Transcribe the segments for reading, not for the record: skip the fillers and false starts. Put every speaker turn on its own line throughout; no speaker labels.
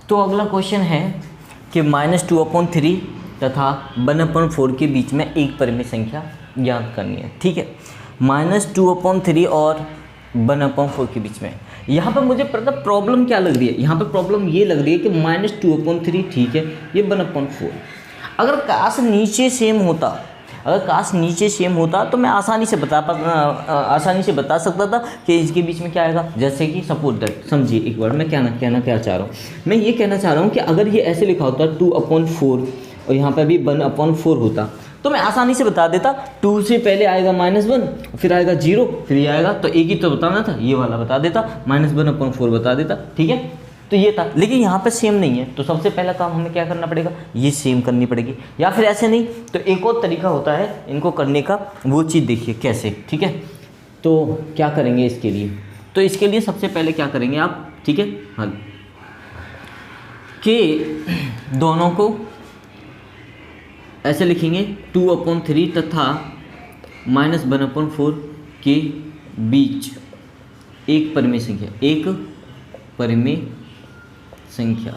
तो अगला क्वेश्चन है कि -2/3 तथा 1/4 के बीच में एक परिमेय संख्या ज्ञात करनी है। ठीक है, -2/3 और 1/4 के बीच में। यहाँ पर मुझे पता प्रॉब्लम क्या लग रही है, यहाँ पर प्रॉब्लम ये लग रही है कि -2/3 ठीक है, ये 1/4। अगर काश नीचे सेम होता तो मैं आसानी से बता सकता था कि इसके बीच में क्या आएगा। जैसे कि सपोज दैट, समझिए एक बार मैं क्या चाह रहा हूँ। मैं ये कहना चाह रहा हूँ कि अगर ये ऐसे लिखा होता 2/4 और यहाँ पर भी 1/4 होता तो मैं आसानी से बता देता। 2 से पहले आएगा -1, फिर आएगा 0, फिर ये आएगा, तो एक ही तो बताना था, ये वाला बता देता, -1/4 बता देता। ठीक है, तो ये था। लेकिन यहाँ पे सेम नहीं है, तो सबसे पहला काम हमें क्या करना पड़ेगा, ये सेम करनी पड़ेगी। या फिर ऐसे नहीं तो एक और तरीका होता है इनको करने का, वो चीज़ देखिए कैसे। ठीक है, तो क्या करेंगे इसके लिए, तो इसके लिए सबसे पहले क्या करेंगे आप, ठीक है, हल के दोनों को ऐसे लिखेंगे 2/3 तथा -1/4 के बीच एक परिमेय संख्या।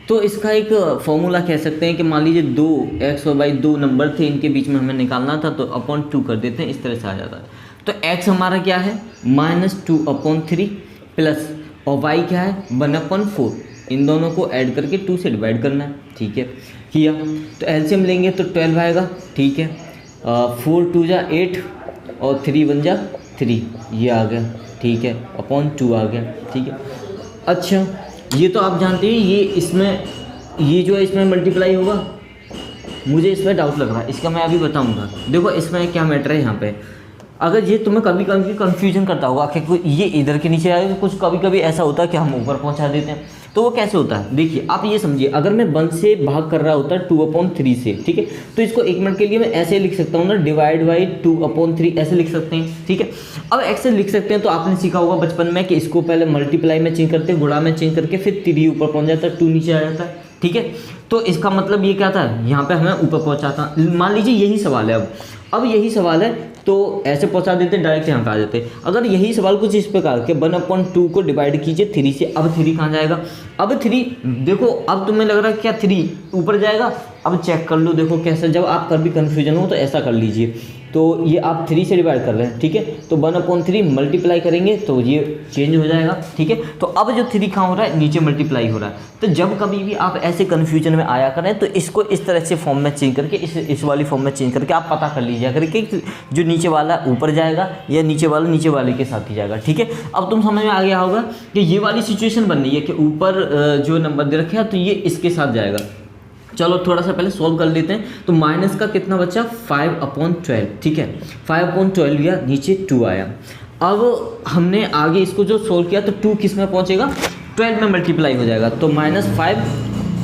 तो इसका एक फॉर्मूला कह सकते हैं कि मान लीजिए 2x और y दो नंबर थे, इनके बीच में हमें निकालना था, तो /2 कर देते हैं, इस तरह से आ जाता है। तो x हमारा क्या है -2/3 प्लस, और y क्या है 1/4। इन दोनों को ऐड करके 2 से डिवाइड करना है। ठीक है, किया तो एलसीएम लेंगे तो 12 आएगा। ठीक है, 4 2 जा 8 और 3 1 जा 3, ये आ गया। ठीक है, /2 आ गया। ठीक है, अच्छा ये तो आप जानते हैं, ये जो है इसमें मल्टीप्लाई होगा। मुझे इसमें डाउट लग रहा है, इसका मैं अभी बताऊंगा। देखो इसमें क्या मैटर है यहाँ पे, अगर ये तुम्हें कभी कभी कंफ्यूजन करता होगा कि ये इधर के नीचे आएगा, कुछ कभी ऐसा होता है कि हम ऊपर पहुँचा देते हैं, तो वो कैसे होता है। देखिए आप ये समझिए, अगर मैं 1 से भाग कर रहा होता 2/3 से, ठीक है, तो इसको 1 मिनट के लिए मैं ऐसे लिख सकता हूँ ना, डिवाइड बाई 2/3 ऐसे लिख सकते हैं। ठीक है, अब ऐसे लिख सकते हैं, तो आपने सीखा होगा बचपन में कि इसको पहले मल्टीप्लाई में चेंज करते, गुणा में चेंज करके फिर 3 ऊपर पहुँच जाता है, 2 नीचे आ जाता है। ठीक है, तो इसका मतलब ये क्या था, यहाँ पे हमें ऊपर पहुँचाता। मान लीजिए यही सवाल है, अब यही सवाल है, तो ऐसे पहुंचा देते, डायरेक्ट यहाँ पे आ जाते। अगर यही सवाल कुछ इस प्रकार के 1/2 को डिवाइड कीजिए 3 से, अब 3 कहाँ जाएगा, अब 3 देखो, अब तुम्हें लग रहा है क्या 3 ऊपर जाएगा, अब चेक कर लो, देखो कैसे, जब आप कभी कन्फ्यूजन हो तो ऐसा कर लीजिए। तो ये आप 3 से डिवाइड कर रहे हैं, ठीक है, तो 1/3 मल्टीप्लाई करेंगे तो ये चेंज हो जाएगा। ठीक है, तो अब जो 3 कहाँ हो रहा है, नीचे मल्टीप्लाई हो रहा है। तो जब कभी भी आप ऐसे कन्फ्यूजन में आया करें तो इसको इस तरह से फॉर्म में चेंज करके, इस वाली फॉर्म में चेंज करके आप पता कर लीजिए अगर कि जो नीचे वाला ऊपर जाएगा या नीचे वाले के साथ ही जाएगा। ठीक है, अब तुम समझ में आ गया होगा कि ये वाली सिचुएशन बन रही है कि ऊपर जो नंबर दे रखे हैं तो ये इसके साथ जाएगा। चलो थोड़ा सा पहले सॉल्व कर लेते हैं। तो माइनस का कितना बचा, 5/12। ठीक है, 5/12 लिया, नीचे 2 आया। अब हमने आगे इसको जो सोल्व किया तो 2 किस में पहुंचेगा, 12 में मल्टीप्लाई हो जाएगा। तो -5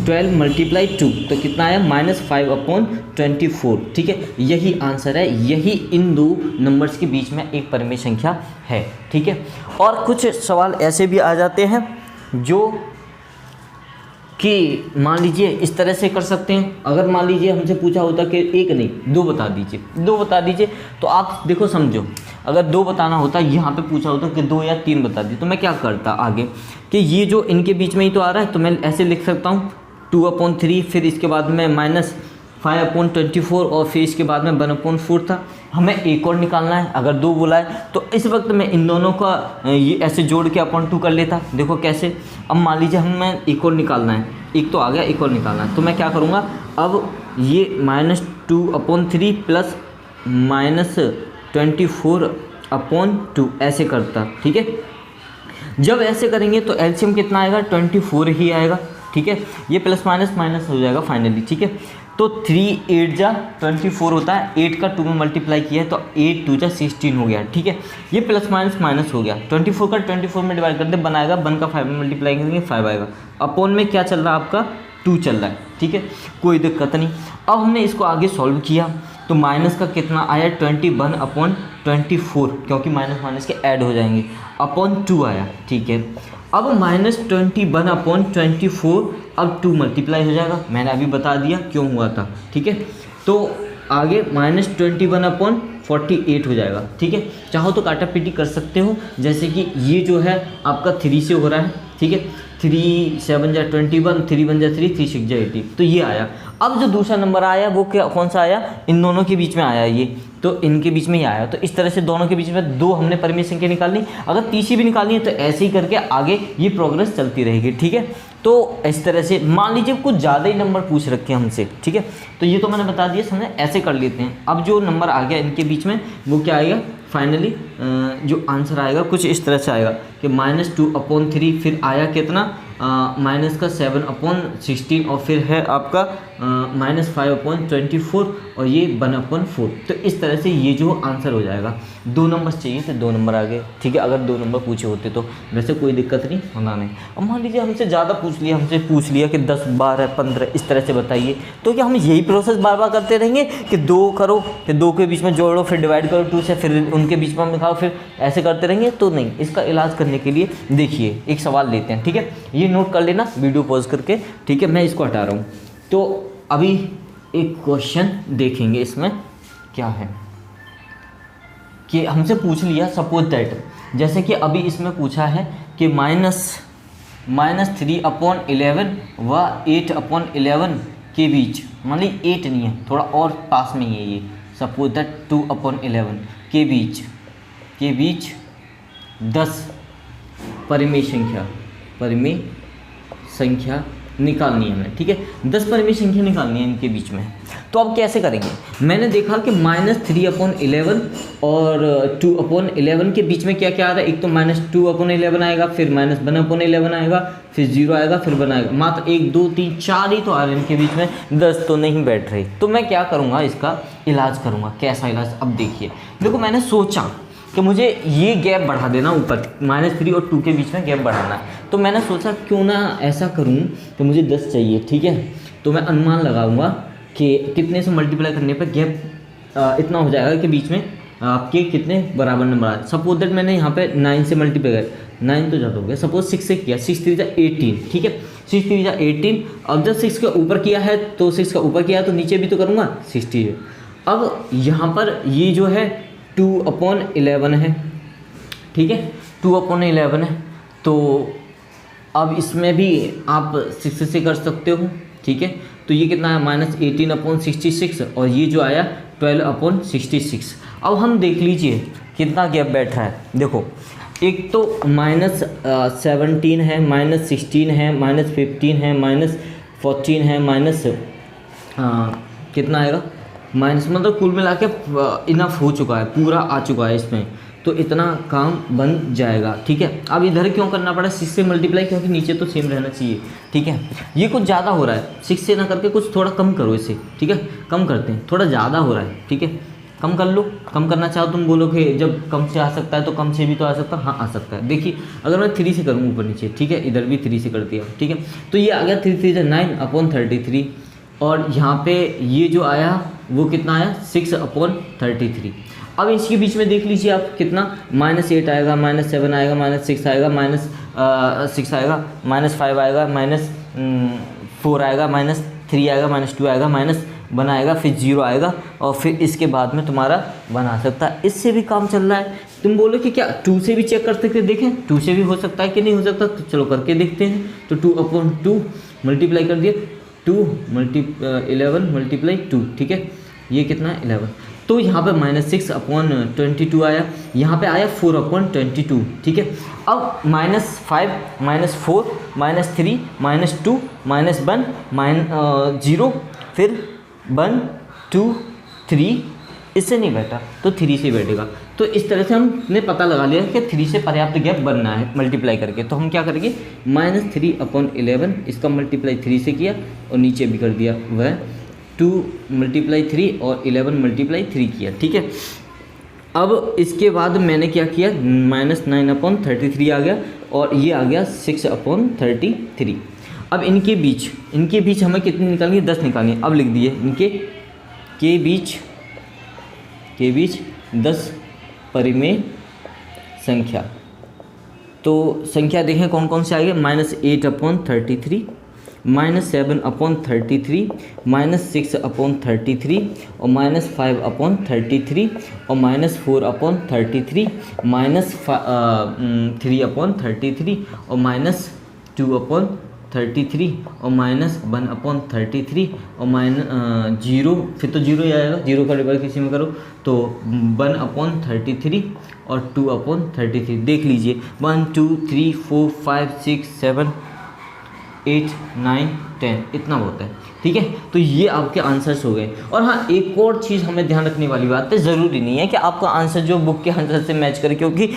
12 × 2 तो कितना आया, -5/24। ठीक है, यही आंसर है, यही इन दो नंबर्स के बीच में एक परिमेय संख्या है। ठीक है, और कुछ सवाल ऐसे भी आ जाते हैं जो कि मान लीजिए इस तरह से कर सकते हैं। अगर मान लीजिए हमसे पूछा होता कि 1 नहीं 2 बता दीजिए, तो आप देखो समझो, अगर 2 बताना होता, यहाँ पे पूछा होता कि 2 या 3 बता दीजिए, तो मैं क्या करता आगे कि ये जो इनके बीच में ही तो आ रहा है, तो मैं ऐसे लिख सकता हूँ 2/3, फिर इसके बाद में -5/24 और फिर इसके बाद में 1/4 था। हमें एक और निकालना है, अगर 2 बोला है तो इस वक्त मैं इन दोनों का ये ऐसे जोड़ के 2 कर लेता। देखो कैसे, अब मान लीजिए हमें एक और निकालना है, एक तो आ गया, एक और निकालना है, तो मैं क्या करूँगा, अब ये -2/3 प्लस -24/2 ऐसे करता। ठीक है, जब ऐसे करेंगे तो एलसीएम कितना आएगा, 24 ही आएगा। ठीक है, ये प्लस माइनस हो जाएगा फाइनली। ठीक है, तो 3 8 जा 24 होता है, 8 का 2 में मल्टीप्लाई किया है तो 8 2 जा 16 हो गया। ठीक है, ये प्लस माइनस हो गया, 24 का 24 में डिवाइड कर दे बनाएगा, 1 का 5 में मल्टीप्लाई करेंगे 5 आएगा। अपोन में क्या चल रहा है आपका, 2 चल रहा है। ठीक है, कोई दिक्कत नहीं। अब हमने इसको आगे सॉल्व किया तो माइनस का कितना आया, 21/24, क्योंकि माइनस के ऐड हो जाएंगे, /2 आया। ठीक है, अब -21/24, अब 2 मल्टीप्लाई हो जाएगा, मैंने अभी बता दिया क्यों हुआ था। ठीक है, तो आगे -21/48 हो जाएगा। ठीक है, चाहो तो काटा पीटी कर सकते हो, जैसे कि ये जो है आपका 3 से हो रहा है, ठीक है, 3 7 जा 21, 3 1 जा 3, 3 6 जा 80, तो ये आया। अब जो दूसरा नंबर आया वो क्या कौन सा आया, इन दोनों के बीच में आया ये, तो इनके बीच में ही आया। तो इस तरह से दोनों के बीच में दो हमने परिमेय संख्या निकालनी, अगर तीसरी भी निकालनी है तो ऐसे ही करके आगे ये प्रोग्रेस चलती रहेगी, ठीक है। तो इस तरह से मान लीजिए कुछ ज़्यादा ही नंबर पूछ रखे हैं हमसे, ठीक है, तो ये तो मैंने बता दिया, समझे, ऐसे कर लेते हैं। अब जो नंबर आ गया इनके बीच में वो क्या आएगा, फाइनली जो आंसर आएगा कुछ इस तरह से आएगा कि -2/3, फिर आया कितना माइनस का 7/16, और फिर है आपका -5/24, और ये 1/4। तो इस तरह से ये जो आंसर हो जाएगा। 2 नंबर चाहिए तो 2 नंबर आ गए, ठीक है, अगर 2 नंबर पूछे होते तो वैसे कोई दिक्कत नहीं, होना नहीं। अब मान लीजिए हमसे ज़्यादा हमसे पूछ लिया कि 10 12 15 इस तरह से बताइए, तो क्या हम यही प्रोसेस बार बार करते रहेंगे कि 2 करो, फिर 2 के बीच में जोड़ो, फिर डिवाइड करो 2 से, फिर उनके बीच में लिखाओ, फिर ऐसे करते रहेंगे? तो नहीं, इसका इलाज करने के लिए देखिए एक सवाल लेते हैं, ठीक है, ये नोट कर लेना वीडियो पॉज करके, ठीक है, मैं इसको हटा रहा हूँ। तो अभी एक क्वेश्चन देखेंगे, इसमें क्या है कि हमसे पूछ लिया सपोज दैट, जैसे कि अभी इसमें पूछा है कि -3/11 व 8/11 के बीच, मान ली 8 नहीं है, थोड़ा और पास में ही है ये, सपोज दैट 2/11 के बीच 10 परिमेय संख्या निकालनी है हमें, ठीक है, 10 परिमेय संख्या निकालनी है इनके बीच में। तो अब कैसे करेंगे, मैंने देखा कि -3/11 और 2/11 के बीच में क्या क्या आ रहा है, एक तो -2/11 आएगा, फिर -1/11 आएगा, फिर 0 आएगा, फिर 1 आएगा, मात्र 1 2 3 4 ही तो आ रहे हैं इनके बीच में, 10 तो नहीं बैठ रही। तो मैं क्या करूँगा, इसका इलाज करूँगा। कैसा इलाज, अब देखिए, देखो मैंने सोचा कि मुझे ये गैप बढ़ा देना ऊपर, -3 और 2 के बीच में गैप बढ़ाना है। तो मैंने सोचा क्यों ना ऐसा करूं कि मुझे 10 चाहिए, ठीक है, तो मैं अनुमान लगाऊंगा कि कितने से मल्टीप्लाई करने पर गैप इतना हो जाएगा कि बीच में आपके कितने बराबर नंबर आए। सपोज दैट मैंने यहाँ पे 9 से मल्टीप्लाई कर, 9 तो ज़्यादा हो गया, सपोज 6 से किया, 6 3 18, ठीक है, 6 3 18। अब जब 6 के ऊपर किया है तो 6 का ऊपर किया है तो नीचे भी तो करूँगा 60 है। अब यहाँ पर ये जो है 2/11 है, ठीक है, 2/11 है, तो अब इसमें भी आप 6 से कर सकते हो, ठीक है, तो ये कितना है -18/66, और ये जो आया 12/66। अब हम देख लीजिए कितना गैप बैठा है, देखो एक तो -17 है, -16 है, -15 है, -14 है, कितना आएगा माइनस, मतलब कुल मिला के इनफ हो चुका है, पूरा आ चुका है इसमें, तो इतना काम बन जाएगा, ठीक है। अब इधर क्यों करना पड़ा 6 से मल्टीप्लाई, क्योंकि नीचे तो सेम रहना चाहिए, ठीक है। ये कुछ ज़्यादा हो रहा है, 6 से ना करके कुछ थोड़ा कम करो इसे, ठीक है, कम करते हैं, थोड़ा ज़्यादा हो रहा है, ठीक है, कम कर लो। कम करना चाहो तुम बोलो कि जब कम से आ सकता है तो कम से भी तो आ सकता है, हाँ आ सकता है। देखिए अगर मैं 3 से करूँ ऊपर नीचे, ठीक है, इधर भी 3 से कर दिया, ठीक है, तो ये आ गया 3 3 9/33, और यहाँ पे ये जो आया वो कितना आया 6/33। अब इसके बीच में देख लीजिए आप कितना, -8 आएगा, -7 आएगा, -6 आएगा, -6 आएगा, -5 आएगा, -4 आएगा, -3 आएगा, -2 आएगा, -1 आएगा, फिर 0 आएगा, और फिर इसके बाद में तुम्हारा 1 आ सकता है। इससे भी काम चल रहा है। तुम बोलो कि क्या 2 से भी चेक कर सकते, देखें 2 से भी हो सकता है कि नहीं हो सकता, तो चलो करके देखते हैं। तो 2/2 मल्टीप्लाई कर दिया, 11 × 2, ठीक है, ये कितना है 11। तो यहाँ पे -6/22 आया, यहाँ पे आया 4/22, ठीक है। अब -5 -4 -3 -2 -1 0, फिर 1 2 3, इससे नहीं बैठा तो 3 से बैठेगा। तो इस तरह से हमने पता लगा लिया कि 3 से पर्याप्त गैप बनना है मल्टीप्लाई करके। तो हम क्या करेंगे, -3/11 इसका मल्टीप्लाई 3 से किया और नीचे भी कर दिया, वह 2 × 3 और 11 × 3 किया, ठीक है। अब इसके बाद मैंने क्या किया, -9/33 आ गया, और ये आ गया 6/33। अब इनके बीच हमें कितनी निकालनी है, 10 निकालनी है। अब लिख दिए इनके बीच 10 परिमेय संख्या। तो संख्या देखें कौन कौन से आएंगे, -8/33, -7/33, -6/33, और -5/33, और -4/33, -3/33, और 2/33 और माइनस 1/33 और माइनस 0, फिर तो 0 ही आएगा, 0 का डिवाइड किसी में करो तो 1/33 और 2/33। देख लीजिए 1 2 3 4 5 6 7 8 9 10 इतना होता है। ठीक है, तो ये आपके आंसर्स हो गए। और हाँ, एक और चीज़ हमें ध्यान रखने वाली बात है, ज़रूरी नहीं है कि आपका आंसर जो बुक के आंसर से मैच करे, क्योंकि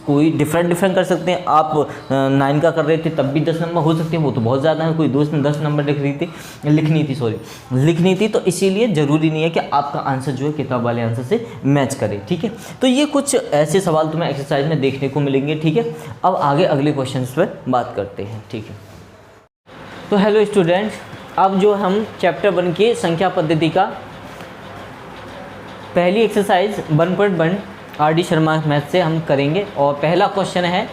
कोई डिफरेंट कर सकते हैं। आप 9 का कर रहे थे तब भी 10 नंबर हो सकते हैं, वो तो बहुत ज़्यादा है। कोई दोस्त ने 10 नंबर लिखनी थी, तो इसीलिए ज़रूरी नहीं है कि आपका आंसर जो है किताब वाले आंसर से मैच करे। ठीक है, तो ये कुछ ऐसे सवाल तुम्हें एक्सरसाइज में देखने को मिलेंगे। ठीक है, अब आगे अगले क्वेश्चन पर बात करते हैं। ठीक है, तो हेलो स्टूडेंट्स, अब जो हम चैप्टर 1 की संख्या पद्धति का पहली एक्सरसाइज 1.1 आर.डी. शर्मा मैथ से हम करेंगे। और पहला क्वेश्चन है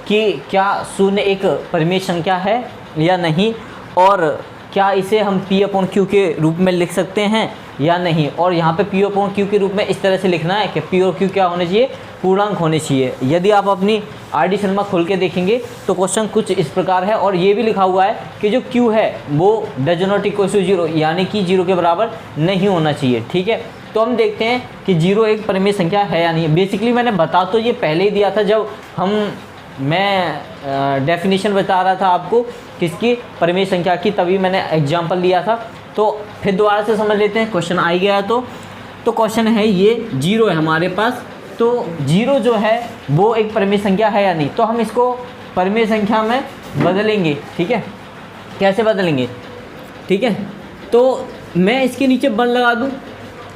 कि क्या शून्य एक परिमेय संख्या है या नहीं, और क्या इसे हम P/Q के रूप में लिख सकते हैं या नहीं। और यहाँ पे P/Q के रूप में इस तरह से लिखना है कि P और Q क्या होने चाहिए, पूर्णांक होने चाहिए। यदि आप अपनी आर.डी. शर्मा खोल के देखेंगे तो क्वेश्चन कुछ इस प्रकार है, और ये भी लिखा हुआ है कि जो Q है वो डज नॉट इक्वल टू 0, यानी कि 0 के बराबर नहीं होना चाहिए। ठीक है, तो हम देखते हैं कि 0 एक परिमेय संख्या है या नहीं। बेसिकली मैंने बता तो ये पहले ही दिया था, जब मैं डेफिनेशन बता रहा था आपको किसकी, परिमेय संख्या की, तभी मैंने एग्जाम्पल लिया था। तो फिर दोबारा से समझ लेते हैं, क्वेश्चन आ गया तो क्वेश्चन है ये 0 है हमारे पास। तो 0 जो है वो एक परिमेय संख्या है या नहीं, तो हम इसको परिमेय संख्या में बदलेंगे। ठीक है, कैसे बदलेंगे, ठीक है, तो मैं इसके नीचे 1 लगा दूं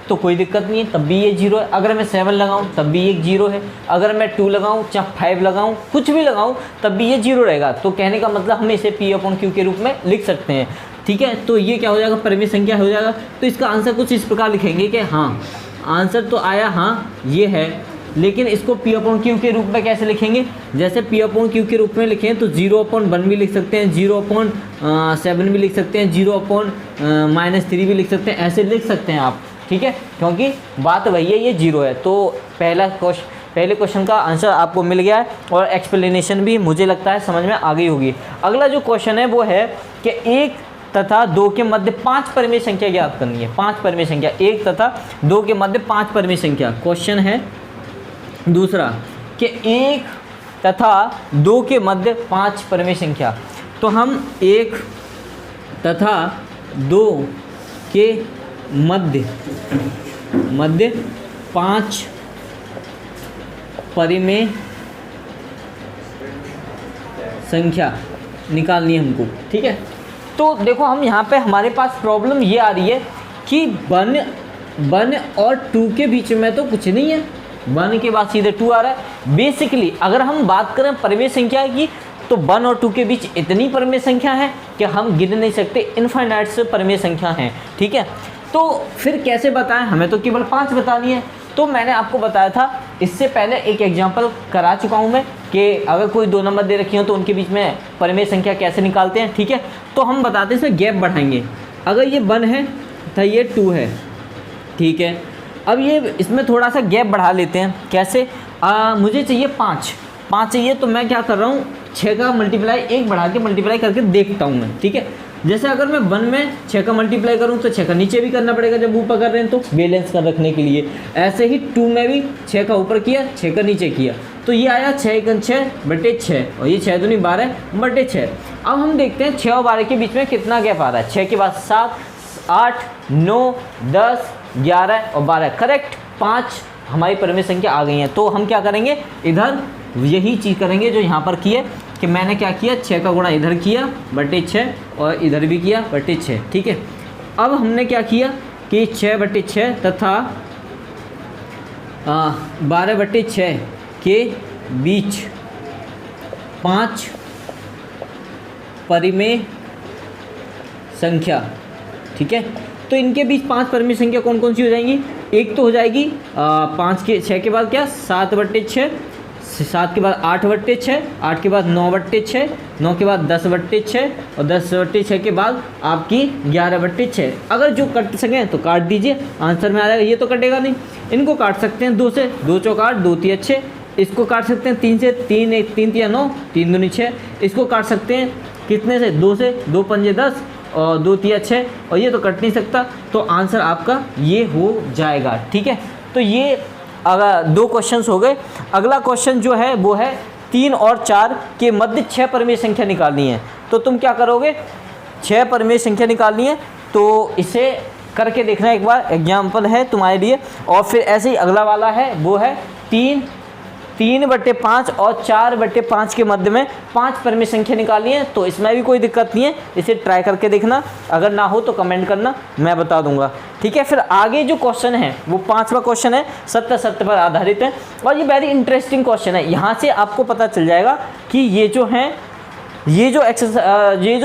तो कोई दिक्कत नहीं है, तब भी ये 0 है। अगर मैं 7 लगाऊं तब भी ये 0 है। अगर मैं 2 लगाऊं चाहे 5 लगाऊं, कुछ भी लगाऊं, तब भी ये 0 रहेगा। तो कहने का मतलब हम इसे P/Q के रूप में लिख सकते हैं। ठीक है, तो ये क्या हो जाएगा, परिमेय संख्या हो जाएगा। तो इसका आंसर कुछ इस प्रकार लिखेंगे कि हाँ, आंसर तो आया, हाँ ये है, लेकिन इसको P/Q के रूप में कैसे लिखेंगे। जैसे P/Q के रूप में लिखें तो 0/1 भी लिख सकते हैं, 0/7 भी लिख सकते हैं, 0/-3 भी लिख सकते हैं, ऐसे लिख सकते हैं आप। ठीक है, क्योंकि बात वही है, ये 0 है। तो पहले क्वेश्चन का आंसर आपको मिल गया है, और एक्सप्लेनेशन भी मुझे लगता है समझ में आ गई होगी। अगला जो क्वेश्चन है वो है कि 1 तथा 2 के मध्य 5 परिमेय संख्या ज्ञात करनी है। 5 परिमेय संख्या, 1 तथा 2 के मध्य 5 परिमेय संख्या। क्वेश्चन है दूसरा कि 1 तथा 2 के मध्य 5 परिमेय संख्या। तो हम 1 तथा 2 के मध्य 5 परिमेय संख्या निकालनी है हमको। ठीक है, तो देखो हम यहाँ पे हमारे पास प्रॉब्लम ये आ रही है कि 1 और 2 के बीच में तो कुछ नहीं है, 1 के बाद सीधे 2 आ रहा है। बेसिकली अगर हम बात करें परिमेय संख्या की, तो 1 और 2 के बीच इतनी परिमेय संख्या है कि हम गिन नहीं सकते, इनफाइनाइट से परिमेय संख्या है। ठीक है, तो फिर कैसे बताएं, हमें तो केवल 5 बतानी है। तो मैंने आपको बताया था, इससे पहले एक एग्जांपल करा चुका हूं मैं कि अगर कोई 2 नंबर दे रखी हो तो उनके बीच में परिमेय संख्या कैसे निकालते हैं। ठीक है, तो हम बताते हैं इसमें गैप बढ़ाएंगे। अगर ये 1 है तो ये 2 है। ठीक है, अब ये इसमें थोड़ा सा गैप बढ़ा लेते हैं। कैसे, मुझे चाहिए 5 चाहिए, तो मैं क्या कर रहा हूँ, 6 का मल्टीप्लाई 1 बढ़ा के मल्टीप्लाई करके देखता हूँ मैं। ठीक है, जैसे अगर मैं 1 में 6 का मल्टीप्लाई करूँ तो 6 का नीचे भी करना पड़ेगा जब ऊपर कर रहे हैं, तो बैलेंस कर रखने के लिए। ऐसे ही 2 में भी 6 का ऊपर किया, 6 का नीचे किया, तो ये आया 6×6/6, और ये 6 दूनी 12/6। अब हम देखते हैं 6 और 12 के बीच में कितना गैप आ रहा है। 6 के बाद 7, 8, 9, 10, 11 और 12, करेक्ट 5 हमारी परिमेय संख्या आ गई है। तो हम क्या करेंगे, इधर यही चीज़ करेंगे जो यहाँ पर किए कि मैंने क्या किया, 6 का गुणा इधर किया /6 और इधर भी किया /6। ठीक है, अब हमने क्या किया कि 6/6 तथा 12/6 के बीच 5 परिमेय संख्या। ठीक है, तो इनके बीच 5 परिमेय संख्या कौन कौन सी हो जाएंगी। एक तो हो जाएगी 6 के बाद क्या 7/6, 7 के बाद 8/6, 8 के बाद 9/6, 9 के बाद 10/6 और 10/6 के बाद आपकी 11/6। अगर जो कट सकें तो काट दीजिए, आंसर में आ जाएगा। ये तो कटेगा नहीं, इनको काट सकते हैं 2 से, 2 चौक 8, 2 तिया 6। इसको काट सकते हैं 3 से, 3 1 3 तिया 9, 3 दूनी 6। इसको काट सकते हैं कितने से? 2 से, 2 पंजे 10 और 2 तिया 6, और ये तो कट नहीं सकता, तो आंसर आपका ये हो जाएगा। ठीक है, तो ये अगर 2 क्वेश्चंस हो गए। अगला क्वेश्चन जो है वो है 3 और 4 के मध्य 6 परिमेय संख्या निकालनी है। तो तुम क्या करोगे? 6 परिमेय संख्या निकालनी है, तो इसे करके देखना एक बार, एग्जाम्पल है तुम्हारे लिए। और फिर ऐसे ही अगला वाला है वो है 3/5 और 4/5 के मध्य में 5 परिमेय संख्या निकालनी है। तो इसमें भी कोई दिक्कत नहीं है, इसे ट्राई करके देखना, अगर ना हो तो कमेंट करना, मैं बता दूंगा। ठीक है, फिर आगे जो क्वेश्चन है वो 5वां क्वेश्चन है, सत्य सत्य पर आधारित है, और ये वेरी इंटरेस्टिंग क्वेश्चन है। यहाँ से आपको पता चल जाएगा कि ये जो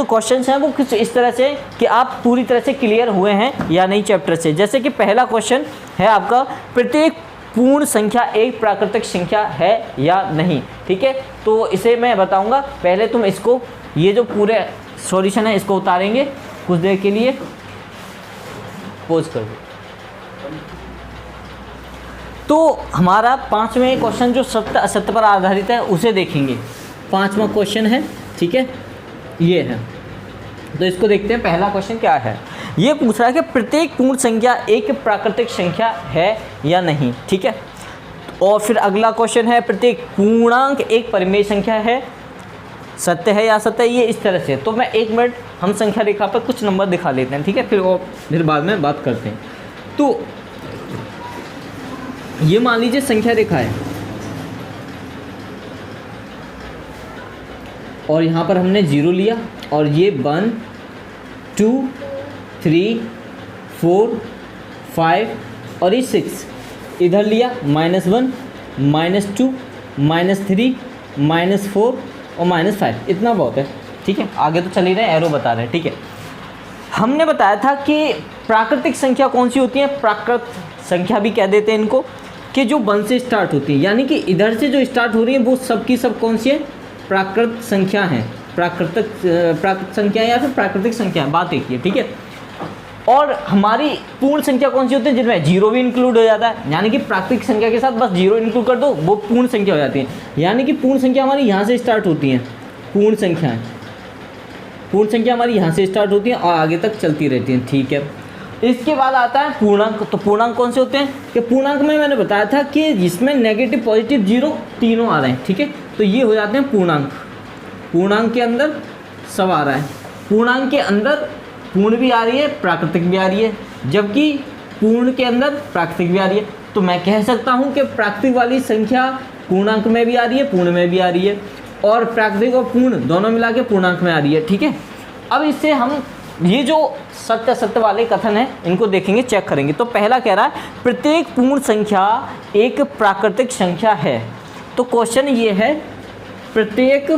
क्वेश्चन हैं वो कुछ इस तरह से कि आप पूरी तरह से क्लियर हुए हैं या नहीं चैप्टर से। जैसे कि पहला क्वेश्चन है आपका, प्रत्येक पूर्ण संख्या एक प्राकृतिक संख्या है या नहीं। ठीक है, तो इसे मैं बताऊंगा, पहले तुम इसको, ये जो पूरे सॉल्यूशन है इसको उतारेंगे कुछ देर के लिए, पोज कर दो। तो हमारा 5वें क्वेश्चन जो सत्य असत्य पर आधारित है उसे देखेंगे। 5वां क्वेश्चन है, ठीक है, ये है। तो इसको देखते हैं, पहला क्वेश्चन क्या है। ये पूछ रहा है कि प्रत्येक पूर्ण संख्या एक प्राकृतिक संख्या है या नहीं। ठीक है, और फिर अगला क्वेश्चन है, प्रत्येक पूर्णांक एक परिमेय संख्या है, सत्य है या असत्य है, ये इस तरह से। तो मैं 1 मिनट हम संख्या रेखा पर कुछ नंबर दिखा लेते हैं। ठीक है, फिर बाद में बात करते हैं। तो ये मान लीजिए संख्या रेखा है, और यहाँ पर हमने 0 लिया, और ये 1 2 3 4 5 और ये 6 इधर लिया, -1 -2 -3 -4 और -5, इतना बहुत है। ठीक है, आगे तो चल ही रहे हैं, एरो बता रहे हैं। ठीक है, हमने बताया था कि प्राकृतिक संख्या कौन सी होती है, प्राकृत संख्या भी कह देते हैं इनको, कि जो 1 से स्टार्ट होती है, यानी कि इधर से जो स्टार्ट हो रही है वो सब की सब कौन सी है, प्राकृत संख्या है, प्राकृत संख्या या फिर प्राकृतिक संख्या, बात एक ही है। ठीक है, और हमारी पूर्ण संख्या कौन सी होती है, जिनमें 0 भी इंक्लूड हो जाता है, यानी कि प्राकृतिक संख्या के साथ बस 0 इंक्लूड कर दो, वो पूर्ण संख्या हो जाती है। यानी कि पूर्ण संख्या हमारी यहाँ से स्टार्ट होती है, पूर्ण संख्या हमारी यहाँ से स्टार्ट होती है और आगे तक चलती रहती है। ठीक है, इसके बाद आता है पूर्णांक। तो पूर्णांक कौन से होते हैं, कि पूर्णांक में मैंने बताया था कि जिसमें नेगेटिव पॉजिटिव 0 तीनों आ रहे हैं। ठीक है, तो ये हो जाते हैं पूर्णांक। पूर्णांक के अंदर सब आ रहा है, पूर्णांक के अंदर पूर्ण भी आ रही है, प्राकृतिक भी आ रही है, जबकि पूर्ण के अंदर प्राकृतिक भी आ रही है। तो मैं कह सकता हूँ कि प्राकृतिक वाली संख्या पूर्णांक में भी आ रही है, पूर्ण में भी आ रही है, और प्राकृतिक और पूर्ण दोनों मिला के पूर्णांक में आ रही है। ठीक है, अब इससे हम ये जो सत्य सत्य वाले कथन है इनको देखेंगे, चेक करेंगे। तो पहला कह रहा है प्रत्येक पूर्ण संख्या एक प्राकृतिक संख्या है। तो क्वेश्चन ये है, प्रत्येक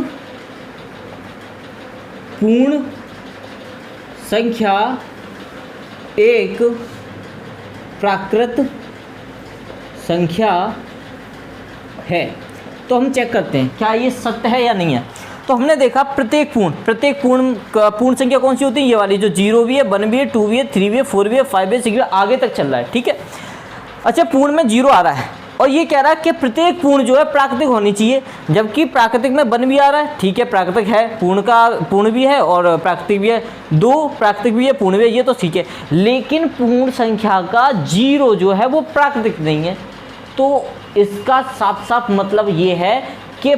पूर्ण संख्या एक प्राकृत संख्या है। तो हम चेक करते हैं क्या ये सत्य है या नहीं है। तो हमने देखा प्रत्येक पूर्ण संख्या कौन सी होती है, ये वाली जो 0 भी है, 1 भी है, 2 भी है, 3 भी है, 4 भी है, 5 भी है, 6 भी है, आगे तक चल रहा है। ठीक है, अच्छा पूर्ण में 0 आ रहा है, और ये कह रहा है कि प्रत्येक पूर्ण जो है प्राकृतिक होनी चाहिए, जबकि प्राकृतिक में 1 भी आ रहा है। ठीक है, प्राकृतिक है, पूर्ण भी है और प्राकृतिक भी है, 2 प्राकृतिक भी है, पूर्ण भी है, ये तो ठीक है। लेकिन पूर्ण संख्या का 0 जो है वो प्राकृतिक नहीं है। तो इसका साफ साफ मतलब ये है कि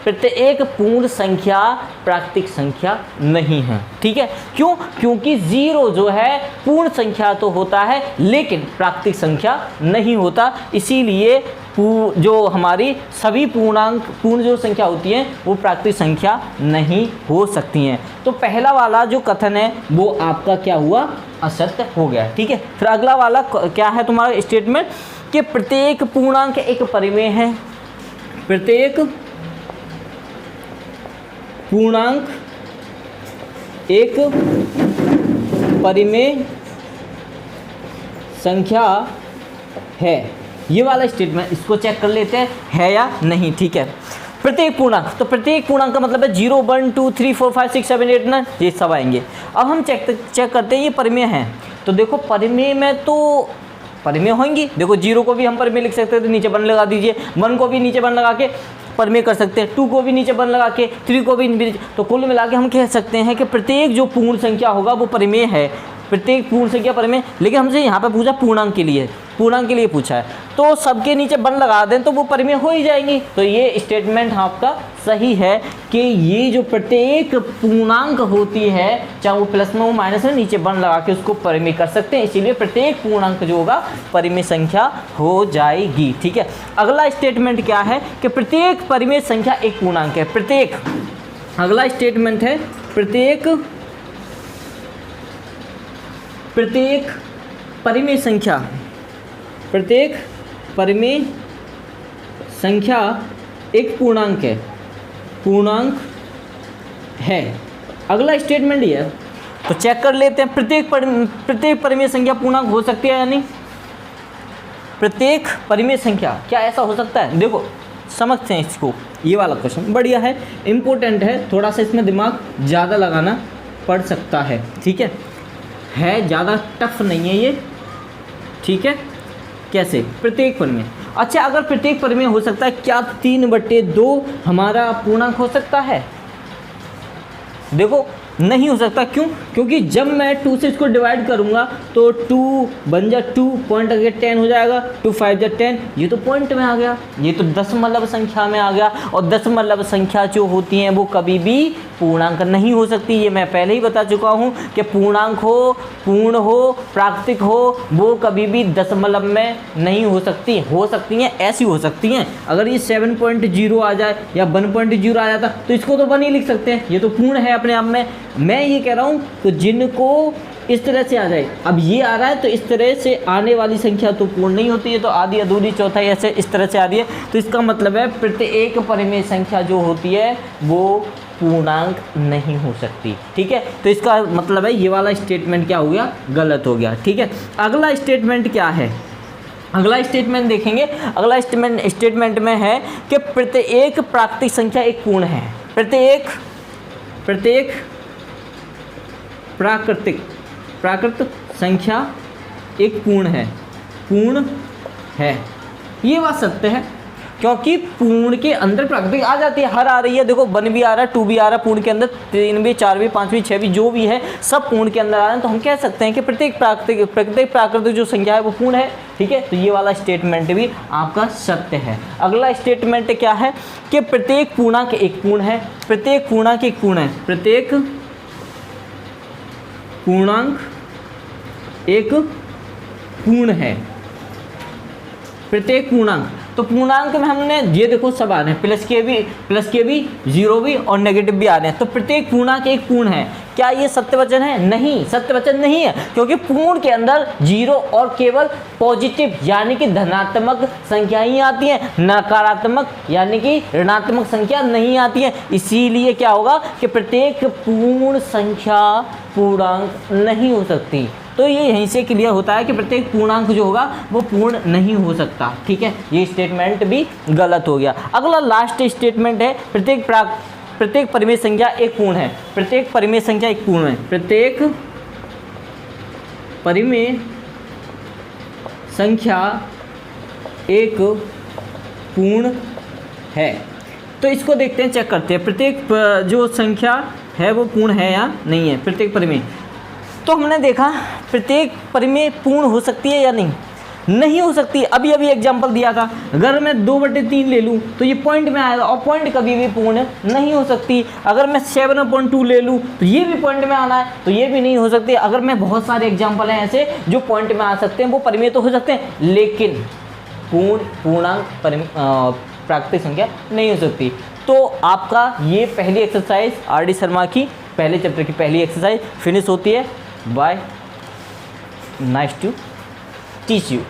प्रत्येक पूर्ण संख्या प्राकृतिक संख्या नहीं है। ठीक है, क्यों? क्योंकि 0 जो है पूर्ण संख्या तो होता है लेकिन प्राकृतिक संख्या नहीं होता, इसीलिए जो हमारी सभी पूर्ण जो संख्या होती है वो प्राकृतिक संख्या नहीं हो सकती हैं। तो पहला वाला जो कथन है वो आपका क्या हुआ, असत्य हो गया। ठीक है, फिर अगला वाला क्या है तुम्हारा स्टेटमेंट, कि प्रत्येक पूर्णांक एक परिमेय है, प्रत्येक पूर्णांक एक परिमेय संख्या है। ये वाला स्टेटमेंट इसको चेक कर लेते हैं है या नहीं। ठीक है, प्रत्येक पूर्णांक, तो प्रत्येक पूर्णांक का मतलब है 0 1 2 3 4 5 6 7 8 9 ये सब आएंगे। अब हम चेक करते हैं ये परिमेय हैं। तो देखो परिमेय में तो परिमेय होंगी, देखो 0 को भी हम परिमेय लिख सकते थे, नीचे 1 लगा दीजिए, 1 को भी नीचे 1 लगा के परिमेय कर सकते हैं, 2 को भी नीचे 1 लगा के, 3 को भी। तो कुल मिला के हम कह सकते हैं कि प्रत्येक जो पूर्ण संख्या होगा वो परिमेय है, प्रत्येक पूर्ण संख्या परिमेय। लेकिन हमसे यहाँ पे पूछा पूर्णांक के लिए, पूर्णांक के लिए पूछा है, तो सबके नीचे 1 लगा दें तो वो परिमेय हो ही जाएंगी। तो ये स्टेटमेंट आपका सही है कि ये जो प्रत्येक पूर्णांक होती है, चाहे वो प्लस में हो माइनस में, नीचे 1 लगा के उसको परिमेय कर सकते हैं, इसीलिए प्रत्येक पूर्णांक जो होगा परिमेय संख्या हो जाएगी। ठीक है, अगला स्टेटमेंट क्या है कि प्रत्येक परिमेय संख्या एक पूर्णांक है। प्रत्येक, अगला स्टेटमेंट है प्रत्येक परिमेय संख्या, प्रत्येक परिमेय संख्या एक पूर्णांक है, पूर्णांक है। अगला स्टेटमेंट ये है, तो चेक कर लेते हैं प्रत्येक परिमेय संख्या पूर्णांक हो सकती है या नहीं। प्रत्येक परिमेय संख्या, क्या ऐसा हो सकता है? देखो समझते हैं इसको, ये वाला क्वेश्चन बढ़िया है, इंपॉर्टेंट है, थोड़ा सा इसमें दिमाग ज़्यादा लगाना पड़ सकता है। ठीक है ज़्यादा टफ नहीं है ये। ठीक है, कैसे? प्रत्येक परिमेय, अच्छा अगर प्रत्येक परिमेय हो सकता है, क्या 3/2 हमारा पूर्णांक हो सकता है? देखो नहीं हो सकता। क्यों? क्योंकि जब मैं 2 से इसको डिवाइड करूंगा तो 2 बन जा 2, पॉइंट अगर 10 हो जाएगा, 2 5 जा 10, ये तो पॉइंट में आ गया, ये तो दशमलव संख्या में आ गया। और दशमलव संख्या जो होती हैं वो कभी भी पूर्णांक नहीं हो सकती, ये मैं पहले ही बता चुका हूँ कि पूर्णांक हो, पूर्ण हो, प्राकृतिक हो, वो कभी भी दशमलव में नहीं हो सकती। हो सकती हैं, ऐसी हो सकती हैं, अगर ये 7.0 आ जाए या 1.0 आ जाता तो इसको तो 1 ही लिख सकते हैं, ये तो पूर्ण है अपने आप में। मैं ये कह रहा हूँ तो जिनको इस तरह से आ जाए, अब ये आ रहा है तो इस तरह से आने वाली संख्या तो पूर्ण नहीं होती है, तो आधी, अधूरी, चौथाई, ऐसे इस तरह से आ रही है, तो इसका मतलब है प्रत्येक परिमेय संख्या जो होती है वो पूर्णांक नहीं हो सकती। ठीक है, तो इसका मतलब है ये वाला स्टेटमेंट क्या हो गया? गलत हो गया। ठीक है, अगला स्टेटमेंट क्या है? अगला स्टेटमेंट देखेंगे, अगला स्टेटमेंट में है कि प्रत्येक प्राकृतिक संख्या एक पूर्ण है। प्रत्येक प्राकृतिक संख्या एक पूर्ण है, ये बात सत्य है, क्योंकि पूर्ण के अंदर प्राकृतिक आ जाती है, हर आ रही है। देखो 1 भी आ रहा है, 2 भी आ रहा है, पूर्ण के अंदर 3 भी, 4 भी, 5 भी, 6 भी, जो भी है सब पूर्ण के अंदर आ रहे हैं, तो हम कह सकते हैं कि प्रत्येक प्राकृतिक जो संख्या है वो पूर्ण है। ठीक है, तो ये वाला स्टेटमेंट भी आपका सत्य है। अगला स्टेटमेंट क्या है कि प्रत्येक पूर्णांक एक पूर्ण है। प्रत्येक पूर्णांक एक पूर्ण है, प्रत्येक पूर्णांक एक पूर्ण है, प्रत्येक पूर्णांक। तो पूर्णांक में हमने ये देखो सब आ रहे हैं, प्लस के भी, जीरो भी और नेगेटिव भी आ रहे हैं, तो प्रत्येक पूर्णांक एक पूर्ण है। क्या ये सत्य वचन है? नहीं, सत्य वचन नहीं है, क्योंकि पूर्ण के अंदर जीरो और केवल पॉजिटिव यानी कि धनात्मक संख्या ही आती है, नकारात्मक यानी कि ऋणात्मक संख्या नहीं आती है। इसीलिए क्या होगा कि प्रत्येक पूर्ण संख्या पूर्णांक नहीं हो सकती। तो ये यहीं से क्लियर होता है कि प्रत्येक पूर्णांक जो होगा वो पूर्ण नहीं हो सकता। ठीक है, ये स्टेटमेंट भी गलत हो गया। अगला लास्ट स्टेटमेंट है प्रत्येक परिमेय संख्या एक पूर्ण है। प्रत्येक परिमेय संख्या एक पूर्ण है, प्रत्येक परिमेय संख्या एक पूर्ण है। तो इसको देखते हैं, चेक करते हैं प्रत्येक जो संख्या है वो पूर्ण है या नहीं है। प्रत्येक परिमेय, तो हमने देखा प्रत्येक परिमेय पूर्ण हो सकती है या नहीं हो सकती। अभी एग्जांपल दिया था, अगर मैं 2/3 ले लूँ तो ये पॉइंट में आएगा, और पॉइंट कभी भी पूर्ण नहीं हो सकती। अगर मैं 7/2 ले लूँ तो ये भी पॉइंट में आना है, तो ये भी नहीं हो सकती। अगर मैं बहुत सारे एग्जांपल हैं ऐसे जो पॉइंट में आ सकते हैं, वो परिमेय तो हो सकते हैं, लेकिन पूर्णांक प्राकृतिक संख्या नहीं हो सकती। तो आपका ये पहली एक्सरसाइज RD शर्मा की पहले चैप्टर की पहली एक्सरसाइज फिनिश होती है। Bye, nice to teach you.